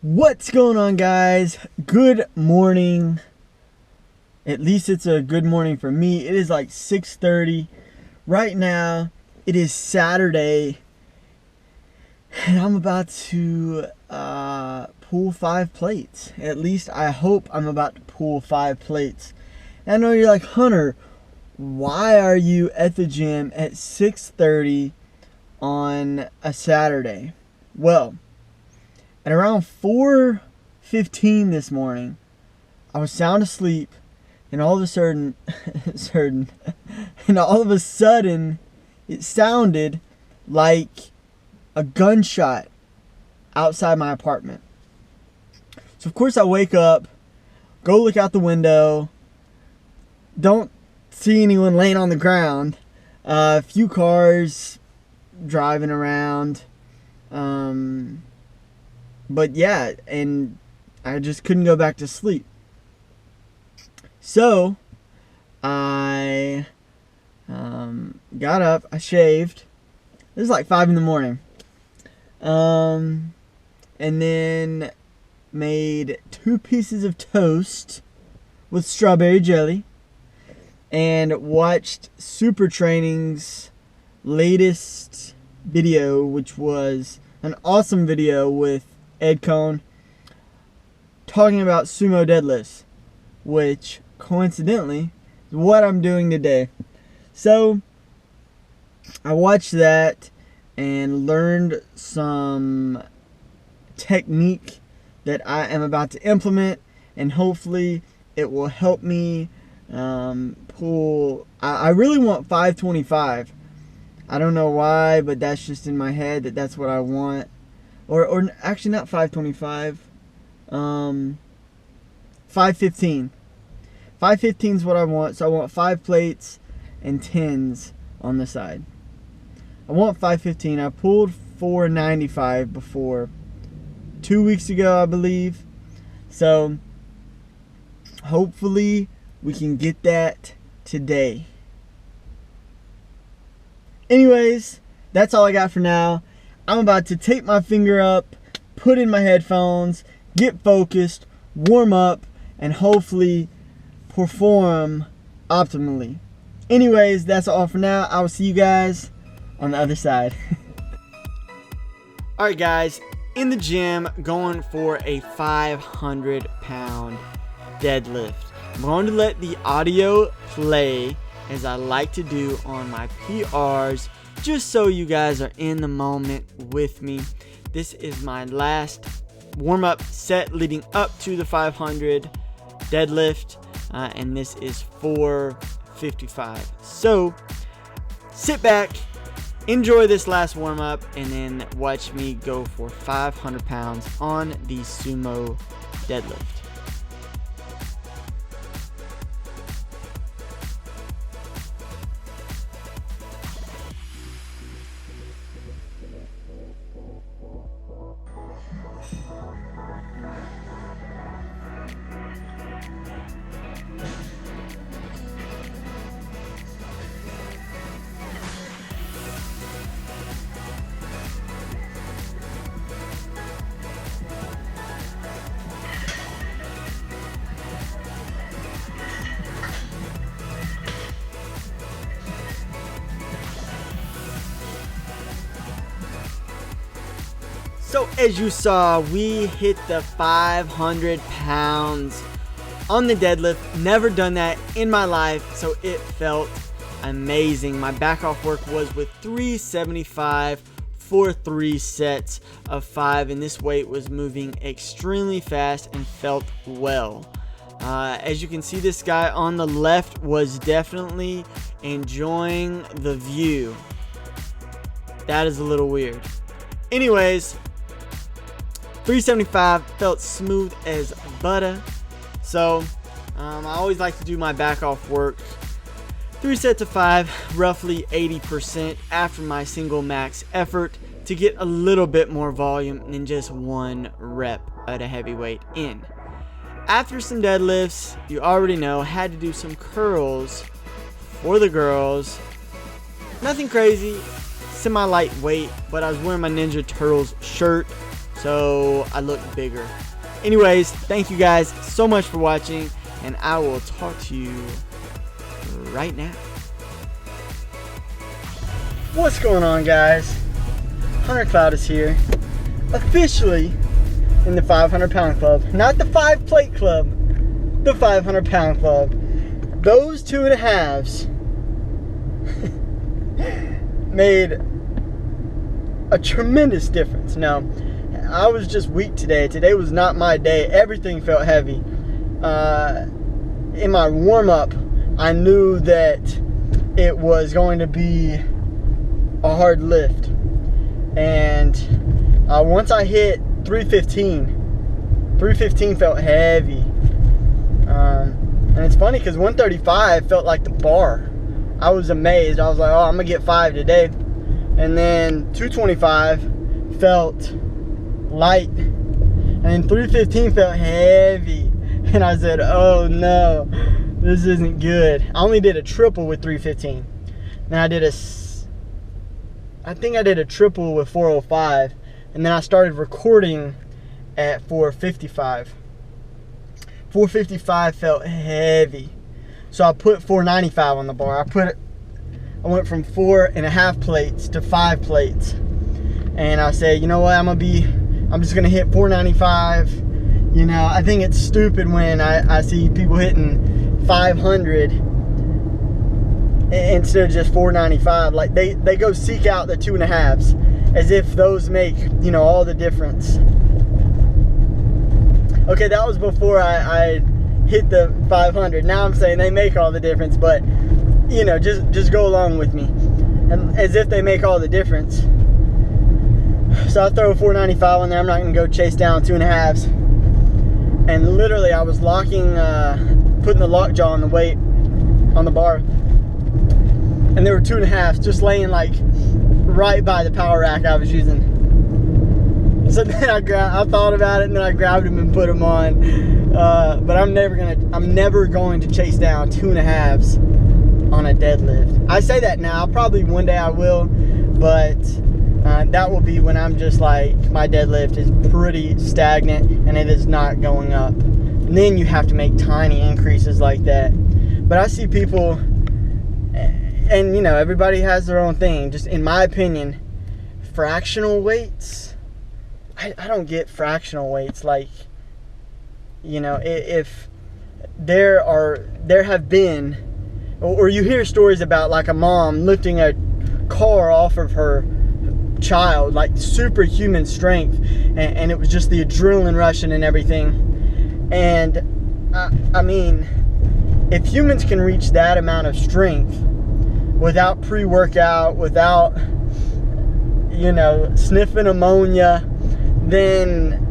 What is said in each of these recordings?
What's going on, guys? Good morning. At least it's a good morning for me. It is like 6:30 right now. It is Saturday and I'm about to pull 5 plates. At least I hope I'm about to pull 5 plates. And I know you're like, Hunter, why are you at the gym at 6:30 on a Saturday? Well, at around 4:15 this morning, I was sound asleep, and all of a sudden, it sounded like a gunshot outside my apartment. So of course I wake up, go look out the window, don't see anyone laying on the ground, a few cars driving around, but yeah, and I just couldn't go back to sleep. So I got up, I shaved. This is like 5 in the morning. And then made 2 pieces of toast with strawberry jelly and watched Super Training's latest video, which was an awesome video with Ed Cohn talking about sumo deadlifts, which coincidentally is what I'm doing today. So I watched that and learned some technique that I am about to implement, and hopefully it will help me pull. I really want 525. I don't know why, but that's just in my head that's what I want. Or actually not 525. 515. 515 is what I want. So I want 5 plates and 10s on the side. I want 515. I pulled 495 before 2 weeks ago, I believe. So hopefully we can get that today. Anyways, that's all I got for now. I'm about to tape my finger up, put in my headphones, get focused, warm up, and hopefully perform optimally. Anyways, that's all for now. I will see you guys on the other side. Alright guys, in the gym, going for a 500-pound deadlift. I'm going to let the audio play as I like to do on my PRs, just so you guys are in the moment with me. This is my last warm-up set leading up to the 500 deadlift, and this is 455. So sit back, enjoy this last warm-up, and then watch me go for 500 pounds on the sumo deadlift. So as you saw, we hit the 500 pounds on the deadlift. Never done that in my life, so it felt amazing. My back off work was with 375 for 3 sets of 5, and this weight was moving extremely fast and felt well. As you can see, this guy on the left was definitely enjoying the view. That is a little weird. Anyways, 375 felt smooth as butter. So I always like to do my back off work 3 sets of 5, roughly 80% after my single max effort, to get a little bit more volume than just 1 rep at a heavyweight in. After some deadlifts, you already know, had to do some curls for the girls. Nothing crazy, semi-lightweight, but I was wearing my Ninja Turtles shirt, so I look bigger. Anyways, thank you guys so much for watching, and I will talk to you right now. What's going on, guys? Hunter Cloud is here, officially in the 500 pound club. Not the 5 plate club, the 500 pound club. Those 2.5s made a tremendous difference. Now, I was just weak today. Today was not my day. Everything felt heavy. In my warm-up, I knew that it was going to be a hard lift. And once I hit 315 felt heavy. And it's funny because 135 felt like the bar. I was amazed. I was like, oh, I'm going to get 5 today. And then 225 felt light. And then 315 felt heavy. And I said, oh no, this isn't good. I only did a triple with 315. Then I think I did a triple with 405. And then I started recording at 455. 455 felt heavy. So I put 495 on the bar. I went from 4.5 plates to 5 plates. And I said, you know what, I'm just gonna hit 495. You know, I think it's stupid when I see people hitting 500 instead of just 495. Like they go seek out the 2.5s as if those make, you know, all the difference. Okay, that was before I hit the 500. Now I'm saying they make all the difference, but you know, just go along with me, and as if they make all the difference. So I throw 495 on there. I'm not gonna go chase down 2.5s. And literally, I was locking, putting the lockjaw on the weight on the bar, and there were 2.5s just laying like right by the power rack I was using. So then I thought about it, and then I grabbed them and put them on. But I'm never going to chase down 2.5s on a deadlift. I say that now. Probably one day I will, but that will be when I'm just like, my deadlift is pretty stagnant and it is not going up. And then you have to make tiny increases like that. But I see people, and you know, everybody has their own thing. Just in my opinion, fractional weights, I don't get fractional weights. Like, you know, if there have been, or you hear stories about like a mom lifting a car off of her child, like superhuman strength, and it was just the adrenaline rushing and everything. And I mean, if humans can reach that amount of strength without pre-workout, without, you know, sniffing ammonia, then,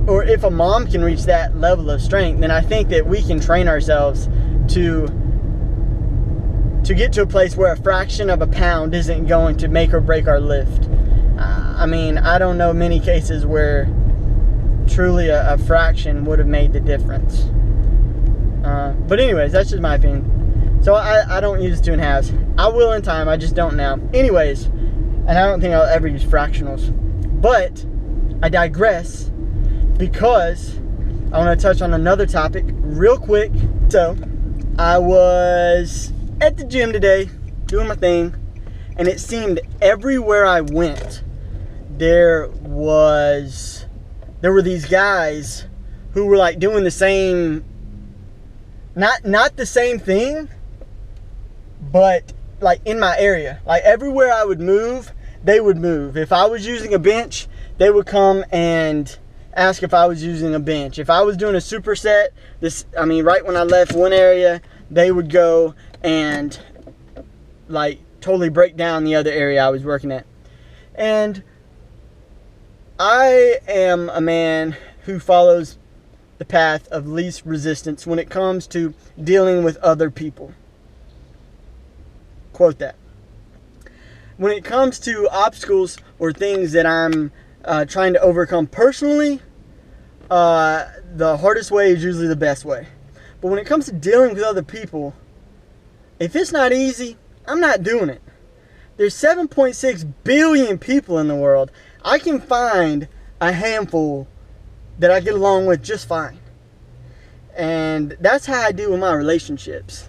or if a mom can reach that level of strength, then I think that we can train ourselves to get to a place where a fraction of a pound isn't going to make or break our lift. I mean, I don't know many cases where truly a fraction would have made the difference. But anyways, that's just my opinion. So I don't use 2.5s. I will in time, I just don't now. Anyways, and I don't think I'll ever use fractionals. But I digress, because I want to touch on another topic real quick. So I was at the gym today doing my thing, and it seemed everywhere I went there were these guys who were like doing the same, not the same thing, but like in my area. Like everywhere I would move, they would move. If I was using a bench, they would come and ask if I was using a bench. If I was doing a superset, right when I left one area, they would go and like totally break down the other area I was working at. And I am a man who follows the path of least resistance when it comes to dealing with other people. Quote that. When it comes to obstacles or things that I'm trying to overcome personally, the hardest way is usually the best way. But when it comes to dealing with other people, if it's not easy, I'm not doing it. There's 7.6 billion people in the world. I can find a handful that I get along with just fine. And that's how I do with my relationships.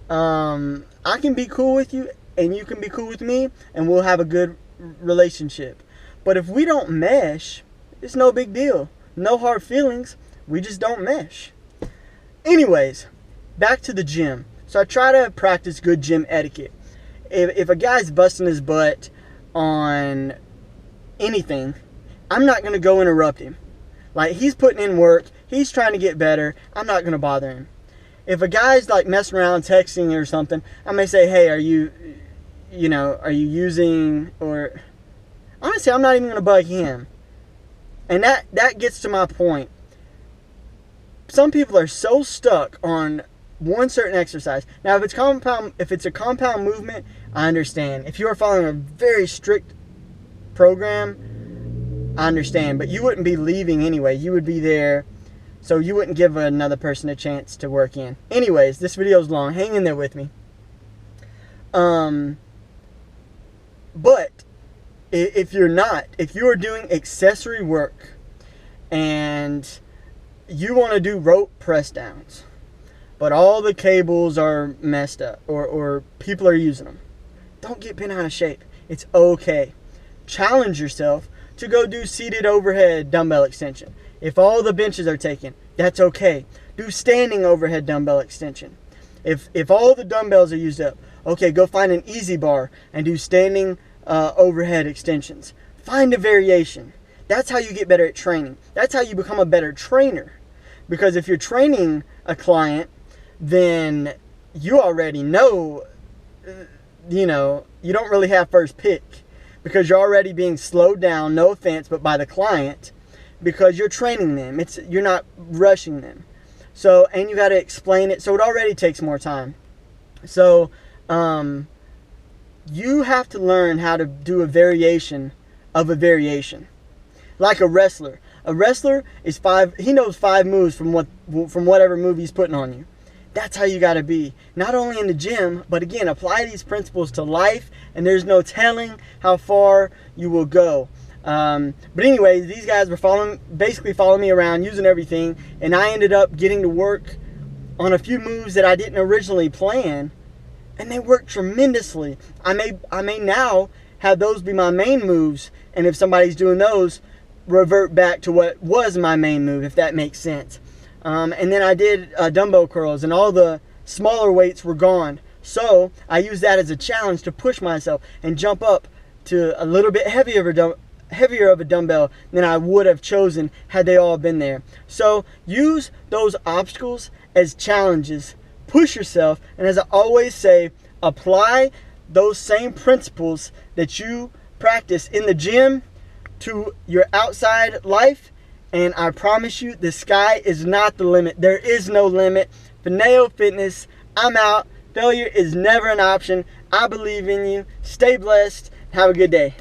I can be cool with you and you can be cool with me and we'll have a good relationship. But if we don't mesh, it's no big deal. No hard feelings. We just don't mesh. Anyways, back to the gym. So I try to practice good gym etiquette. If a guy's busting his butt on anything, I'm not going to go interrupt him. Like, he's putting in work, he's trying to get better, I'm not going to bother him. If a guy's like messing around texting or something, I may say, hey, are you using, or honestly, I'm not even going to bug him. And that gets to my point. Some people are so stuck on one certain exercise. Now, if it's a compound movement, I understand. If you are following a very strict program, I understand. But you wouldn't be leaving anyway. You would be there, so you wouldn't give another person a chance to work in. Anyways, this video is long. Hang in there with me. But if you are doing accessory work and you want to do rope press downs, but all the cables are messed up or people are using them, don't get bent out of shape. It's okay. Challenge yourself to go do seated overhead dumbbell extension. If all the benches are taken, that's okay. Do standing overhead dumbbell extension. If all the dumbbells are used up, okay, go find an easy bar and do standing overhead extensions. Find a variation. That's how you get better at training. That's how you become a better trainer. Because if you're training a client, then you already know, you don't really have first pick. Because you're already being slowed down, no offense, but by the client. Because you're training them. You're not rushing them. So, and you got to explain it. So it already takes more time. So, you have to learn how to do a variation of a variation. Like a wrestler. A wrestler is he knows 5 moves from whatever move he's putting on you. That's how you got to be. Not only in the gym, but again, apply these principles to life, and there's no telling how far you will go. But anyway, these guys were basically following me around, using everything, and I ended up getting to work on a few moves that I didn't originally plan, and they worked tremendously. I may now have those be my main moves, and if somebody's doing those, revert back to what was my main move, if that makes sense. And then I did dumbbell curls, and all the smaller weights were gone. So I used that as a challenge to push myself and jump up to a little bit heavier of a dumbbell than I would have chosen had they all been there. So use those obstacles as challenges. Push yourself, and as I always say, apply those same principles that you practice in the gym to your outside life, and I promise you, the sky is not the limit. There is no limit. Fineo Fitness, I'm out. Failure is never an option. I believe in you. Stay blessed. Have a good day.